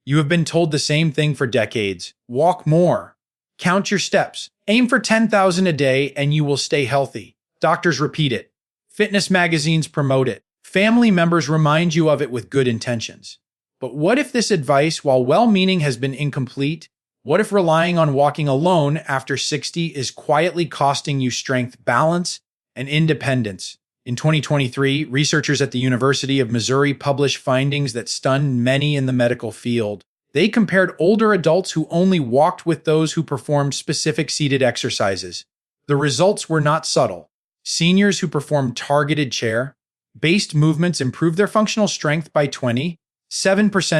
You have been told the same thing for decades. Walk more. Count your steps. Aim for 10,000 a day and you will stay healthy. Doctors repeat it. Fitness magazines promote it. Family members remind you of it with good intentions. But what if this advice, while well-meaning, has been incomplete? What if relying on walking alone after 60 is quietly costing you strength, balance, and independence? In 2023, researchers at the University of Missouri published findings that stunned many in the medical field. They compared older adults who only walked with those who performed specific seated exercises. The results were not subtle. Seniors who performed targeted chair-based movements improved their functional strength by 27%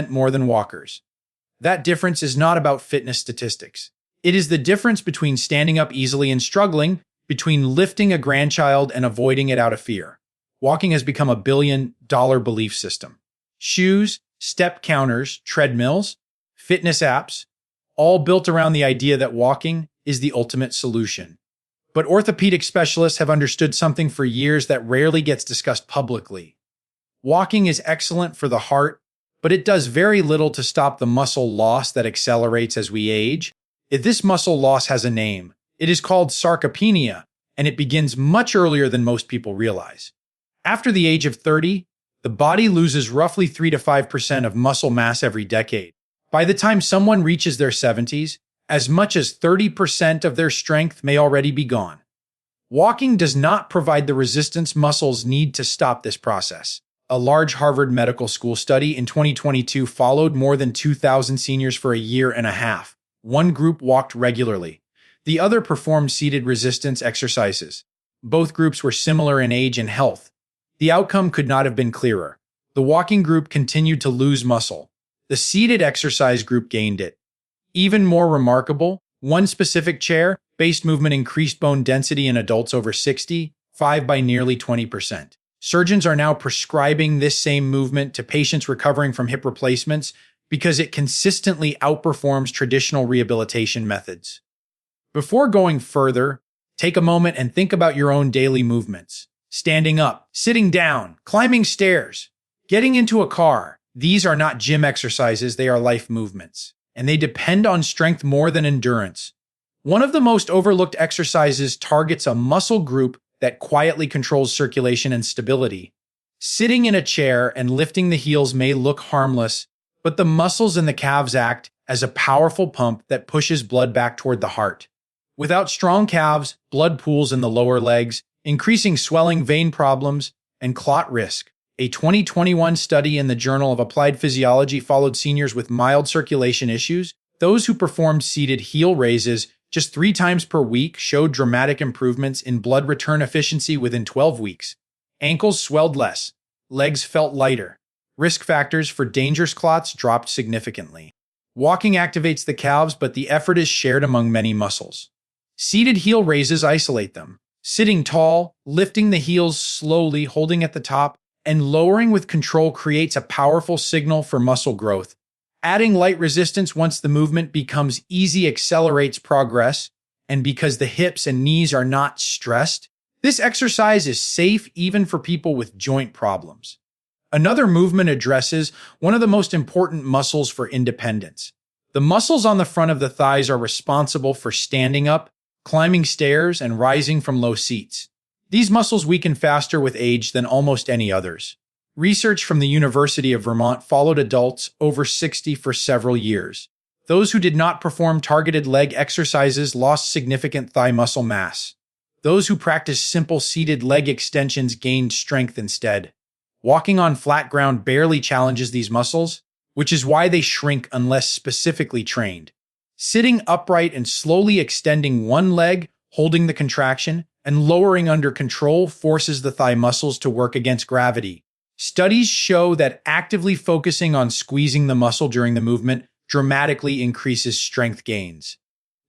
more than walkers. That difference is not about fitness statistics. It is the difference between standing up easily and struggling, between lifting a grandchild and avoiding it out of fear. Walking has become a billion-dollar belief system. Shoes, step counters, treadmills, fitness apps, all built around the idea that walking is the ultimate solution. But orthopedic specialists have understood something for years that rarely gets discussed publicly. Walking is excellent for the heart, but it does very little to stop the muscle loss that accelerates as we age. If this muscle loss has a name, it is called sarcopenia, and it begins much earlier than most people realize. After the age of 30, the body loses roughly 3 to 5% of muscle mass every decade. By the time someone reaches their 70s, as much as 30% of their strength may already be gone. Walking does not provide the resistance muscles need to stop this process. A large Harvard Medical School study in 2022 followed more than 2,000 seniors for a year and a half. One group walked regularly. The other performed seated resistance exercises. Both groups were similar in age and health. The outcome could not have been clearer. The walking group continued to lose muscle. The seated exercise group gained it. Even more remarkable, one specific chair-based movement increased bone density in adults over 65 by nearly 20%. Surgeons are now prescribing this same movement to patients recovering from hip replacements because it consistently outperforms traditional rehabilitation methods. Before going further, take a moment and think about your own daily movements. Standing up, sitting down, climbing stairs, getting into a car. These are not gym exercises, they are life movements, and they depend on strength more than endurance. One of the most overlooked exercises targets a muscle group that quietly controls circulation and stability. Sitting in a chair and lifting the heels may look harmless, but the muscles in the calves act as a powerful pump that pushes blood back toward the heart. Without strong calves, blood pools in the lower legs, increasing swelling, vein problems, and clot risk. A 2021 study in the Journal of Applied Physiology followed seniors with mild circulation issues. Those who performed seated heel raises just 3 times per week showed dramatic improvements in blood return efficiency within 12 weeks. Ankles swelled less. Legs felt lighter. Risk factors for dangerous clots dropped significantly. Walking activates the calves, but the effort is shared among many muscles. Seated heel raises isolate them. Sitting tall, lifting the heels slowly, holding at the top, and lowering with control creates a powerful signal for muscle growth. Adding light resistance once the movement becomes easy accelerates progress, and because the hips and knees are not stressed, this exercise is safe even for people with joint problems. Another movement addresses one of the most important muscles for independence. The muscles on the front of the thighs are responsible for standing up, climbing stairs, and rising from low seats. These muscles weaken faster with age than almost any others. Research from the University of Vermont followed adults over 60 for several years. Those who did not perform targeted leg exercises lost significant thigh muscle mass. Those who practiced simple seated leg extensions gained strength instead. Walking on flat ground barely challenges these muscles, which is why they shrink unless specifically trained. Sitting upright and slowly extending one leg, holding the contraction, and lowering under control forces the thigh muscles to work against gravity. Studies show that actively focusing on squeezing the muscle during the movement dramatically increases strength gains.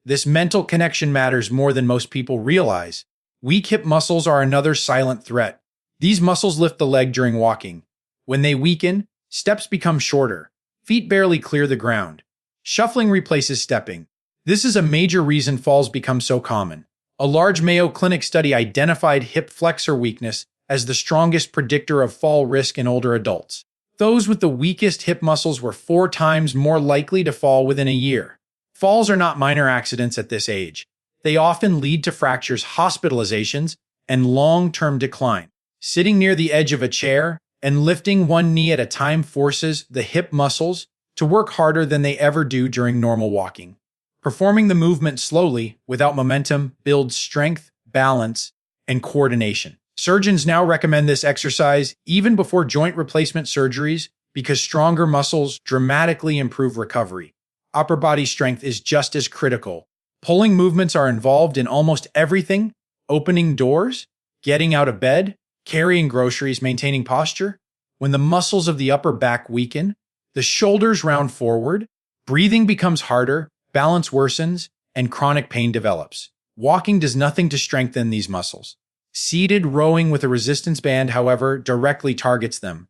This mental connection matters more than most people realize. Weak hip muscles are another silent threat. These muscles lift the leg during walking. When they weaken, steps become shorter. Feet barely clear the ground. Shuffling replaces stepping. This is a major reason falls become so common. A large Mayo Clinic study identified hip flexor weakness as the strongest predictor of fall risk in older adults. Those with the weakest hip muscles were 4 times more likely to fall within a year. Falls are not minor accidents at this age. They often lead to fractures, hospitalizations, and long-term decline. Sitting near the edge of a chair and lifting one knee at a time forces the hip muscles to work harder than they ever do during normal walking. Performing the movement slowly, without momentum, builds strength, balance, and coordination. Surgeons now recommend this exercise even before joint replacement surgeries because stronger muscles dramatically improve recovery. Upper body strength is just as critical. Pulling movements are involved in almost everything: opening doors, getting out of bed, carrying groceries, maintaining posture. When the muscles of the upper back weaken, the shoulders round forward, breathing becomes harder, balance worsens, and chronic pain develops. Walking does nothing to strengthen these muscles. Seated rowing with a resistance band, however, directly targets them.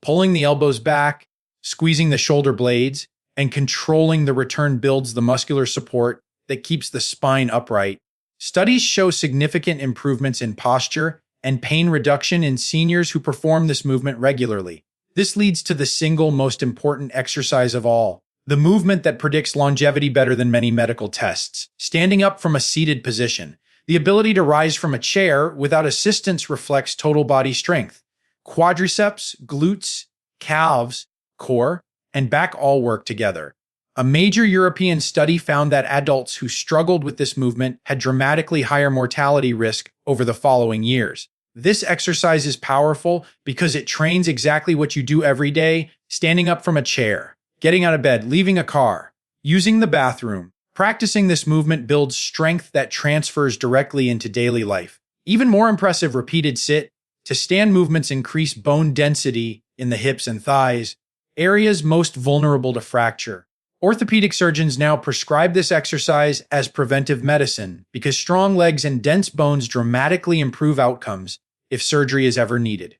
Pulling the elbows back, squeezing the shoulder blades, and controlling the return builds the muscular support that keeps the spine upright. Studies show significant improvements in posture and pain reduction in seniors who perform this movement regularly. This leads to the single most important exercise of all, the movement that predicts longevity better than many medical tests: standing up from a seated position. The ability to rise from a chair without assistance reflects total body strength. Quadriceps, glutes, calves, core, and back all work together. A major European study found that adults who struggled with this movement had dramatically higher mortality risk over the following years. This exercise is powerful because it trains exactly what you do every day: standing up from a chair, getting out of bed, leaving a car, using the bathroom. Practicing this movement builds strength that transfers directly into daily life. Even more impressive, repeated sit to stand movements increase bone density in the hips and thighs, areas most vulnerable to fracture. Orthopedic surgeons now prescribe this exercise as preventive medicine because strong legs and dense bones dramatically improve outcomes if surgery is ever needed.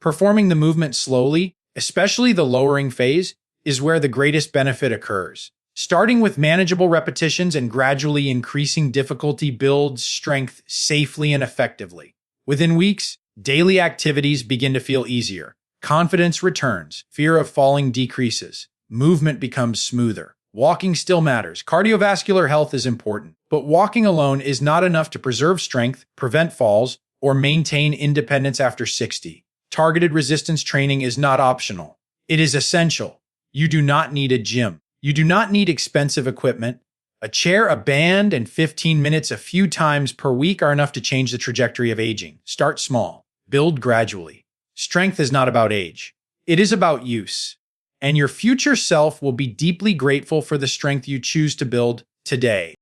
Performing the movement slowly, especially the lowering phase, is where the greatest benefit occurs. Starting with manageable repetitions and gradually increasing difficulty builds strength safely and effectively. Within weeks, daily activities begin to feel easier. Confidence returns, fear of falling decreases, movement becomes smoother. Walking still matters. Cardiovascular health is important, but walking alone is not enough to preserve strength, prevent falls, or maintain independence after 60. Targeted resistance training is not optional. It is essential. You do not need a gym. You do not need expensive equipment. A chair, a band, and 15 minutes a few times per week are enough to change the trajectory of aging. Start small. Build gradually. Strength is not about age. It is about use. And your future self will be deeply grateful for the strength you choose to build today.